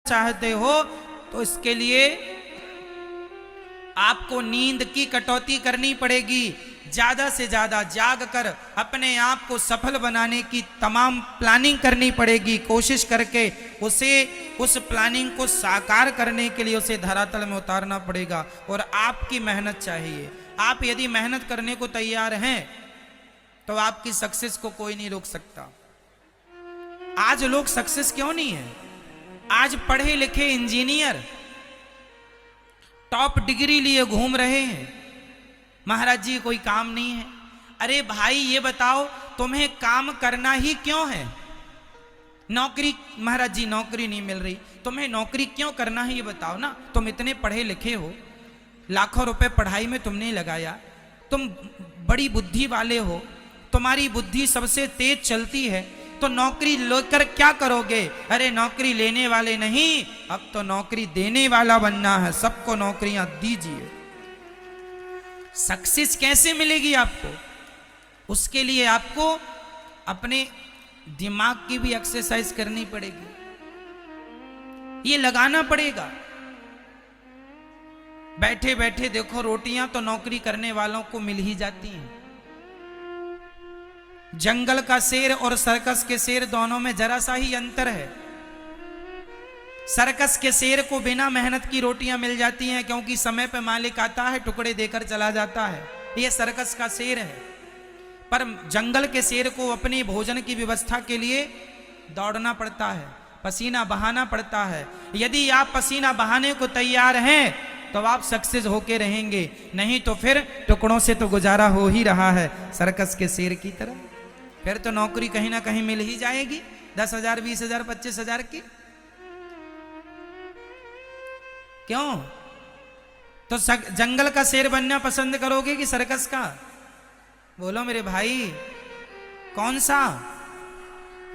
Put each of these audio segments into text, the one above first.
चाहते हो तो इसके लिए आपको नींद की कटौती करनी पड़ेगी। ज्यादा से ज्यादा जाग कर अपने आप को सफल बनाने की तमाम प्लानिंग करनी पड़ेगी। कोशिश करके उस प्लानिंग को साकार करने के लिए उसे धरातल में उतारना पड़ेगा और आपकी मेहनत चाहिए। आप यदि मेहनत करने को तैयार हैं तो आपकी सक्सेस को कोई नहीं रोक सकता। आज लोग सक्सेस क्यों नहीं है? आज पढ़े लिखे इंजीनियर टॉप डिग्री लिए घूम रहे हैं, महाराज जी कोई काम नहीं है। अरे भाई ये बताओ तुम्हें काम करना ही क्यों है? नौकरी, महाराज जी नौकरी नहीं मिल रही, तुम्हें नौकरी क्यों करना है ये बताओ ना। तुम इतने पढ़े लिखे हो, लाखों रुपए पढ़ाई में तुमने लगाया, तुम बड़ी बुद्धि वाले हो, तुम्हारी बुद्धि सबसे तेज चलती है, तो नौकरी लेकर क्या करोगे? अरे नौकरी लेने वाले नहीं, अब तो नौकरी देने वाला बनना है। सबको नौकरियां दीजिए। सक्सेस कैसे मिलेगी आपको? उसके लिए आपको अपने दिमाग की भी एक्सरसाइज करनी पड़ेगी, ये लगाना पड़ेगा। बैठे बैठे देखो रोटियां तो नौकरी करने वालों को मिल ही जाती हैं। जंगल का शेर और सर्कस के शेर दोनों में जरा सा ही अंतर है। सर्कस के शेर को बिना मेहनत की रोटियां मिल जाती हैं, क्योंकि समय पे मालिक आता है, टुकड़े देकर चला जाता है। यह सर्कस का शेर है। पर जंगल के शेर को अपनी भोजन की व्यवस्था के लिए दौड़ना पड़ता है, पसीना बहाना पड़ता है। यदि आप पसीना बहाने को तैयार हैं तो आप सक्सेस होके रहेंगे, नहीं तो फिर टुकड़ों से तो गुजारा हो ही रहा है सर्कस के शेर की तरह। फिर तो नौकरी कहीं ना कहीं मिल ही जाएगी, 10,000 20,000 25,000 की। क्यों? तो जंगल का शेर बनना पसंद करोगे कि सर्कस का? बोलो मेरे भाई, कौन सा?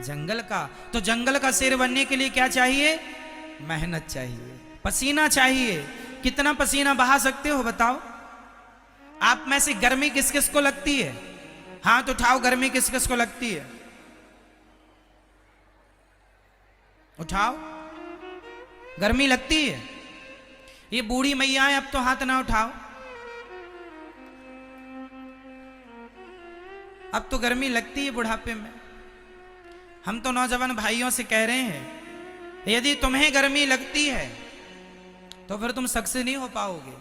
जंगल का। तो जंगल का शेर बनने के लिए क्या चाहिए? मेहनत चाहिए, पसीना चाहिए। कितना पसीना बहा सकते हो बताओ? आप में से गर्मी किस किस को लगती है? हाथ उठाओ, गर्मी किस किस को लगती है? उठाओ। गर्मी लगती है? ये बूढ़ी मैया है, अब तो हाथ ना उठाओ। अब तो गर्मी लगती है बुढ़ापे में। हम तो नौजवान भाइयों से कह रहे हैं, यदि तुम्हें गर्मी लगती है तो फिर तुम सक्सेस नहीं हो पाओगे।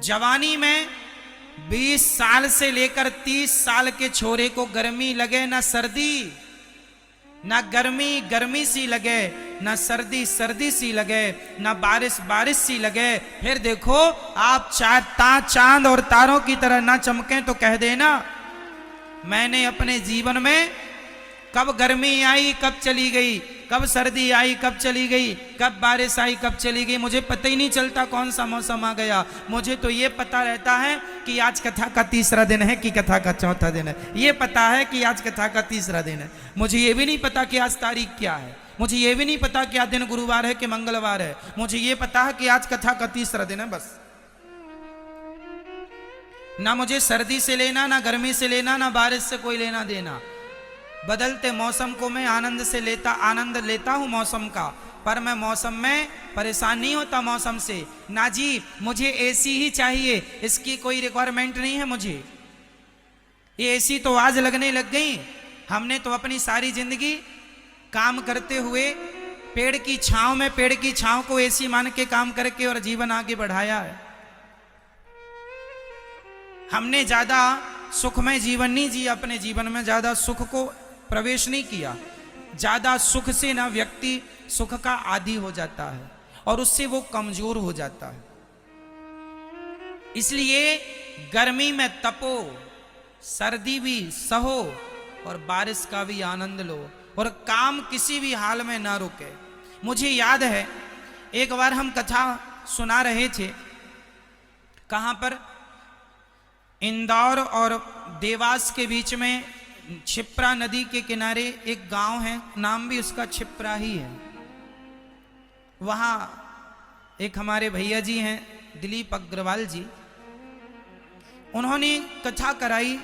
जवानी में 20 साल से लेकर 30 साल के छोरे को गर्मी लगे ना सर्दी, ना गर्मी गर्मी सी लगे, ना सर्दी सर्दी सी लगे, ना बारिश बारिश सी लगे, फिर देखो आप चांद और तारों की तरह ना चमकें तो कह देना मैंने अपने जीवन में कब गर्मी आई कब चली गई, कब सर्दी आई कब चली गई, कब बारिश आई कब चली गई, मुझे पता ही नहीं चलता कौन सा मौसम आ गया। मुझे तो ये पता रहता है कि आज कथा का तीसरा दिन है कि कथा का चौथा दिन है। ये पता है कि आज कथा का तीसरा दिन है। मुझे ये भी नहीं पता कि आज तारीख क्या है। मुझे ये भी नहीं पता कि आज दिन गुरुवार है कि मंगलवार है। मुझे ये पता है कि आज कथा का तीसरा दिन है, बस। ना मुझे सर्दी से लेना, ना गर्मी से लेना, ना बारिश से कोई लेना देना। बदलते मौसम को मैं आनंद लेता हूं मौसम का, पर मैं मौसम में परेशान नहीं होता मौसम से। ना जी, मुझे एसी ही चाहिए, इसकी कोई रिक्वायरमेंट नहीं है मुझे। ये एसी तो आज लगने लग गई। हमने तो अपनी सारी जिंदगी काम करते हुए पेड़ की छांव को एसी मान के काम करके और जीवन आगे बढ़ाया है। हमने ज्यादा सुखमय जीवन नहीं जिया, अपने जीवन में ज्यादा सुख को प्रवेश नहीं किया। ज्यादा सुख से ना व्यक्ति सुख का आदी हो जाता है और उससे वो कमजोर हो जाता है। इसलिए गर्मी में तपो, सर्दी भी सहो और बारिश का भी आनंद लो, और काम किसी भी हाल में ना रुके। मुझे याद है एक बार हम कथा सुना रहे थे, कहां पर? इंदौर और देवास के बीच में क्षिप्रा नदी के किनारे एक गांव है, नाम भी उसका क्षिप्रा ही है। वहां एक हमारे भैया जी हैं दिलीप अग्रवाल जी, उन्होंने कथा कराई।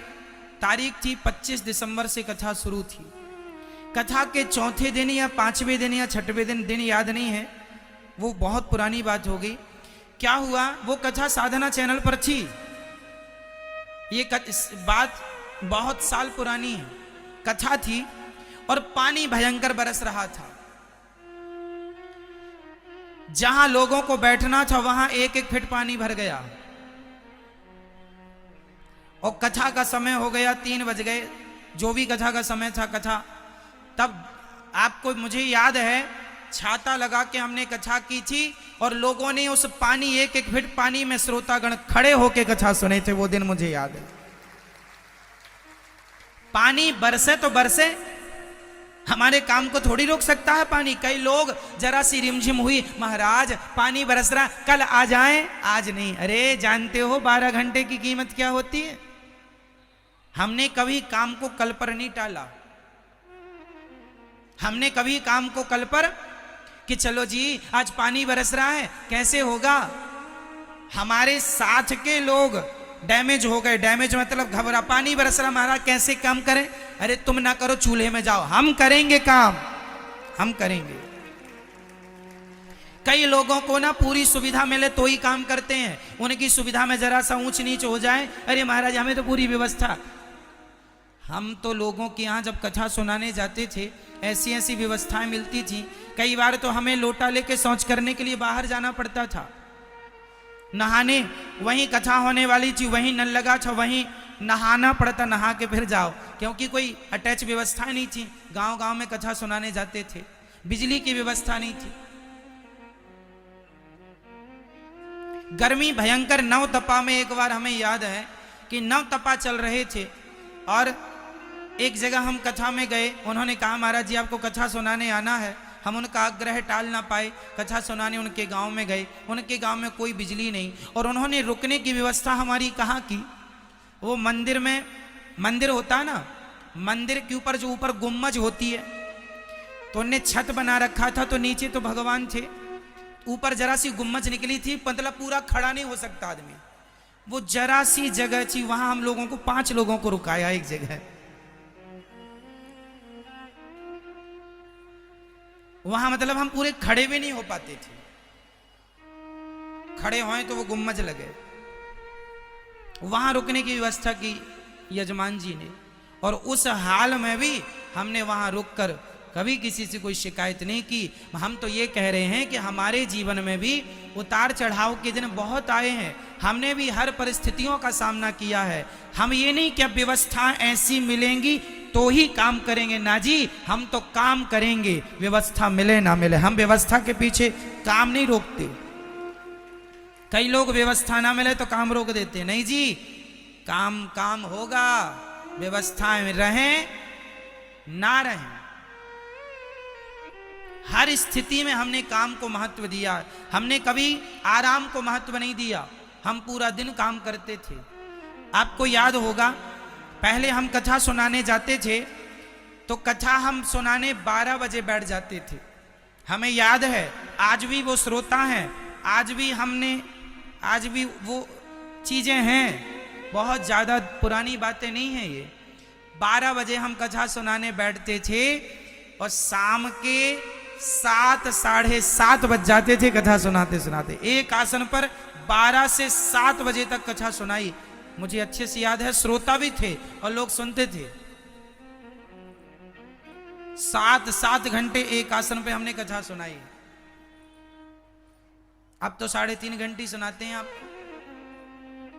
तारीख थी 25 दिसंबर से कथा शुरू थी। कथा के चौथे दिन या पांचवें दिन या छठवें दिन याद नहीं है, वो बहुत पुरानी बात हो गई। क्या हुआ, वो कथा साधना चैनल पर थी। ये बात बहुत साल पुरानी है। कथा थी और पानी भयंकर बरस रहा था। जहां लोगों को बैठना था वहां एक एक फीट पानी भर गया और कथा का समय हो गया, 3 बज गए, जो भी कथा का समय था कथा। तब आपको मुझे याद है छाता लगा के हमने कथा की थी और लोगों ने उस पानी एक एक फीट पानी में श्रोतागण खड़े होके कथा सुने थे। वो दिन मुझे याद है। पानी बरसे तो बरसे, हमारे काम को थोड़ी रोक सकता है पानी। कई लोग जरा सी रिमझिम हुई, महाराज पानी बरस रहा, कल आ जाएं, आज नहीं। अरे जानते हो 12 घंटे की कीमत क्या होती है? हमने कभी काम को कल पर नहीं टाला। हमने कभी काम को कल पर कि चलो जी आज पानी बरस रहा है, कैसे होगा। हमारे साथ के लोग डैमेज हो गए। डैमेज मतलब घबरा, पानी बरस रहा महाराज कैसे काम करें? अरे तुम ना करो, चूल्हे में जाओ, हम करेंगे काम, हम करेंगे। कई लोगों को ना पूरी सुविधा मिले तो ही काम करते हैं। उनकी सुविधा में जरा सा ऊंच नीच हो जाए, अरे महाराज हमें तो पूरी व्यवस्था। हम तो लोगों के यहाँ जब कथा सुनाने जाते थे ऐसी ऐसी व्यवस्थाएं मिलती थी। कई बार तो हमें लोटा लेके शौच करने के लिए बाहर जाना पड़ता था। नहाने वहीं कथा होने वाली थी, वहीं नल लगा था, वहीं नहाना पड़ता, नहा के फिर जाओ, क्योंकि कोई अटैच व्यवस्था नहीं थी। गांव गांव में कथा सुनाने जाते थे, बिजली की व्यवस्था नहीं थी। गर्मी भयंकर, 9 तपा में एक बार हमें याद है कि 9 तपा चल रहे थे और एक जगह हम कथा में गए। उन्होंने कहा महाराज जी आपको कथा सुनाने आना है। हम उनका आग्रह टाल ना पाए, कथा सुनाने उनके गांव में गए। उनके गांव में कोई बिजली नहीं और उन्होंने रुकने की व्यवस्था हमारी कहाँ की। वो मंदिर में, मंदिर होता है ना, मंदिर के ऊपर जो ऊपर गुम्मज होती है, तो उनने छत बना रखा था, तो नीचे तो भगवान थे, ऊपर जरा सी गुम्मज निकली थी, मतलब पूरा खड़ा नहीं हो सकता आदमी। वो जरा सी जगह थी, वहां हम लोगों को 5 लोगों को रुकाया एक जगह। वहां मतलब हम पूरे खड़े भी नहीं हो पाते थे। खड़े होए तो वो गुम्मज लगे। वहां रुकने की व्यवस्था की यजमान जी ने, और उस हाल में भी हमने वहां रुककर कभी किसी से कोई शिकायत नहीं की। हम तो ये कह रहे हैं कि हमारे जीवन में भी उतार चढ़ाव के दिन बहुत आए हैं। हमने भी हर परिस्थितियों का सामना किया है। हम ये नहीं कि अब व्यवस्था ऐसी मिलेंगी तो ही काम करेंगे, ना जी, हम तो काम करेंगे, व्यवस्था मिले ना मिले। हम व्यवस्था के पीछे काम नहीं रोकते। कई लोग व्यवस्था ना मिले तो काम रोक देते। नहीं जी, काम काम होगा, व्यवस्थाएं रहें ना रहें, हर स्थिति में हमने काम को महत्व दिया। हमने कभी आराम को महत्व नहीं दिया। हम पूरा दिन काम करते थे। आपको याद होगा पहले हम कथा सुनाने जाते थे तो कथा हम सुनाने 12 बजे बैठ जाते थे। हमें याद है, आज भी वो श्रोता हैं, आज भी वो चीजें हैं, बहुत ज्यादा पुरानी बातें नहीं है ये। 12 बजे हम कथा सुनाने बैठते थे और शाम के 7 साढ़े 7 बज जाते थे कथा सुनाते सुनाते। एक आसन पर 12 से 7 बजे तक कथा सुनाई। मुझे अच्छे से याद है, श्रोता भी थे और लोग सुनते थे। 7 घंटे एक आसन पे हमने कथा सुनाई। अब तो 3.5 घंटे सुनाते हैं आप।